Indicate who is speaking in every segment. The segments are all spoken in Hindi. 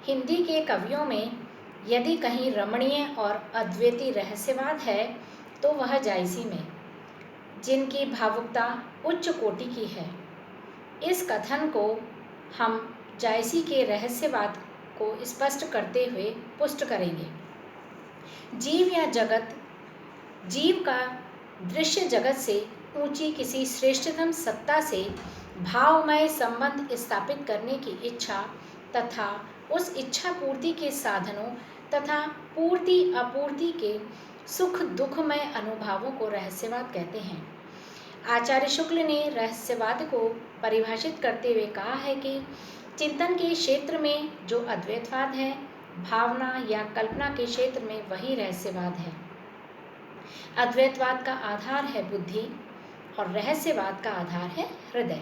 Speaker 1: हिंदी के कवियों में यदि कहीं रमणीय और अद्वितीय रहस्यवाद है तो वह जायसी में, जिनकी भावुकता उच्च कोटि की है। इस कथन को हम जायसी के रहस्यवाद को स्पष्ट करते हुए पुष्ट करेंगे। जीव या जगत, जीव का दृश्य जगत से ऊंची किसी श्रेष्ठतम सत्ता से भावमय संबंध स्थापित करने की इच्छा तथा उस इच्छा पूर्ति के साधनों तथा पूर्ति अपूर्ति के सुख दुखमय अनुभवों को रहस्यवाद कहते हैं। आचार्य शुक्ल ने रहस्यवाद को परिभाषित करते हुए कहा है कि चिंतन के क्षेत्र में जो अद्वैतवाद है, भावना या कल्पना के क्षेत्र में वही रहस्यवाद है। अद्वैतवाद का आधार है बुद्धि और रहस्यवाद का आधार है हृदय।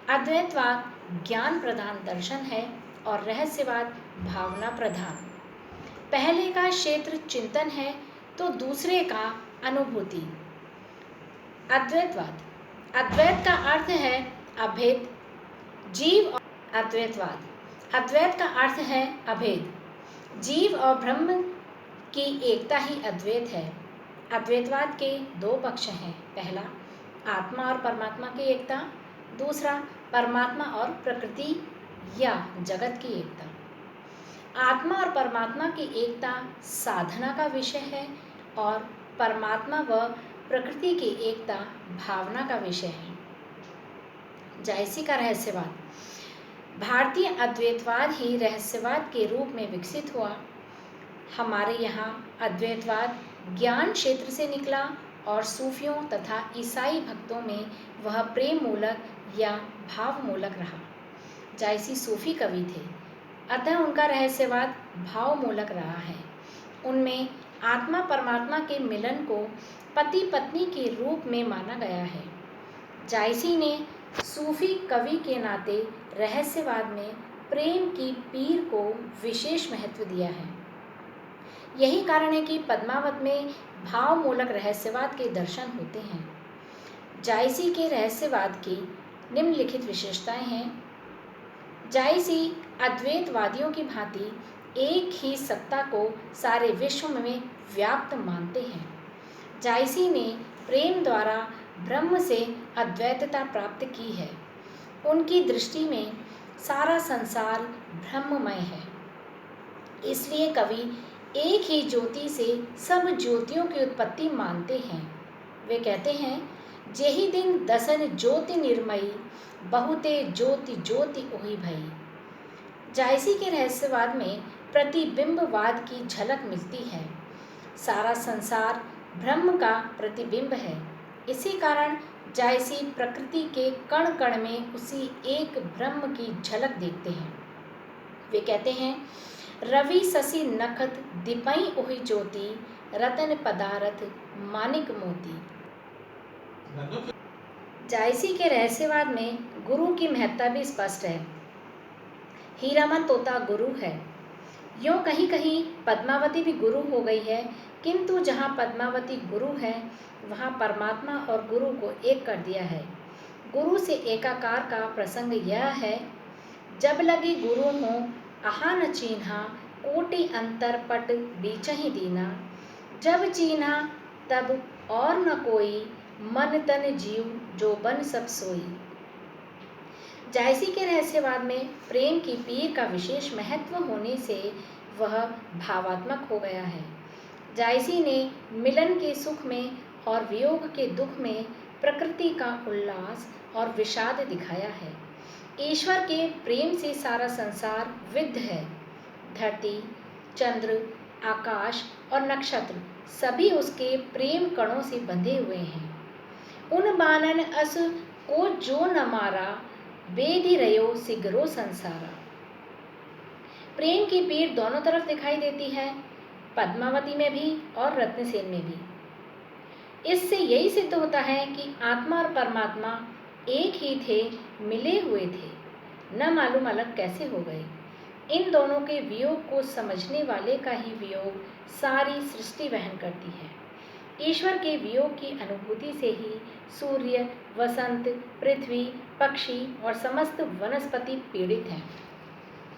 Speaker 1: अद्वैतवाद ज्ञान प्रधान दर्शन है और रहस्यवाद भावना प्रधान। पहले का क्षेत्र चिंतन है तो दूसरे का अनुभूति। अद्वैतवाद, अद्वैत का अर्थ है अभेद। जीव और अद्वैतवाद, अद्वैत का अर्थ है अभेद। जीव और ब्रह्म की एकता ही अद्वैत है। अद्वैतवाद के दो पक्ष हैं। पहला, आत्मा और परमात्मा की एकता। दूसरा, परमात्मा और प्रकृति या जगत की एकता। आत्मा और परमात्मा की एकता साधना का विषय है और परमात्मा व प्रकृति की एकता भावना का विषय है। जायसी का रहस्यवाद, भारतीय अद्वैतवाद ही रहस्यवाद के रूप में विकसित हुआ। हमारे यहाँ अद्वैतवाद ज्ञान क्षेत्र से निकला और सूफियों तथा ईसाई भक्तों में वह प्रेम मूलक या भाव मूलक रहा। जायसी सूफी कवि थे, अतः उनका रहस्यवाद भाव मूलक रहा है। उनमें आत्मा परमात्मा के मिलन को पति पत्नी के रूप में माना गया है। जायसी ने सूफी कवि के नाते रहस्यवाद में प्रेम की पीर को विशेष महत्व दिया है। यही कारण है कि पद्मावत में भाव मूलक रहस्यवाद के दर्शन होते हैं। जायसी के रहस्यवाद की निम्नलिखित विशेषताएं हैं। जायसी अद्वैतवादियों की भांति एक ही सत्ता को सारे विश्व में व्याप्त मानते हैं। जायसी ने प्रेम द्वारा ब्रह्म से अद्वैतता प्राप्त की है। उनकी दृष्टि में सारा संसार ब्रह्ममय है। इसलिए कवि एक ही ज्योति से सब ज्योतियों की उत्पत्ति मानते हैं। वे कहते हैं, जेहि दिन दसन ज्योति निर्मयी, बहुते ज्योति ज्योति ओहि भई। जायसी के रहस्यवाद में प्रतिबिंबवाद की झलक मिलती है। सारा संसार ब्रह्म का प्रतिबिंब है। इसी कारण जायसी प्रकृति के कण कण में उसी एक ब्रह्म की झलक देखते हैं। वे कहते हैं, रवि शशि नखत दीपई ओहि ज्योति, रतन पदारथ मानिक मोती। जायसी के रहस्यवाद में गुरु की महत्ता भी स्पष्ट है। हीरामन तोता गुरु है। यूँ कहीं कहीं पद्मावती भी गुरु हो गई है, किंतु जहाँ पद्मावती गुरु है वहाँ परमात्मा और गुरु को एक कर दिया है। गुरु से एकाकार का प्रसंग यह है, जब लगी गुरु हों आहा न चीन्हा, कोटि अंतर पट बीचहि दीना। जब चीन्हा तब और न कोई, मन तन जीव जो बन सब सोई। जायसी के रहस्यवाद में प्रेम की पीर का विशेष महत्व होने से वह भावात्मक हो गया है। जायसी ने मिलन के सुख में और वियोग के दुख में प्रकृति का उल्लास और विषाद दिखाया है। ईश्वर के प्रेम से सारा संसार विद्ध है। धरती, चंद्र, आकाश और नक्षत्र सभी उसके प्रेम कणों से बंधे हुए हैं। उन बानन अस को जो न मारा, बेधि रयो सिगरो संसारा। प्रेम की पीर दोनों तरफ दिखाई देती है, पद्मावती में भी और रत्नसेन में भी। इससे यही सिद्ध होता है कि आत्मा और परमात्मा एक ही थे, मिले हुए थे, न मालूम अलग कैसे हो गए। इन दोनों के वियोग को समझने वाले का ही वियोग सारी सृष्टि वहन करती है। ईश्वर के वियोग की अनुभूति से ही सूर्य, वसंत, पृथ्वी, पक्षी और समस्त वनस्पति पीड़ित हैं।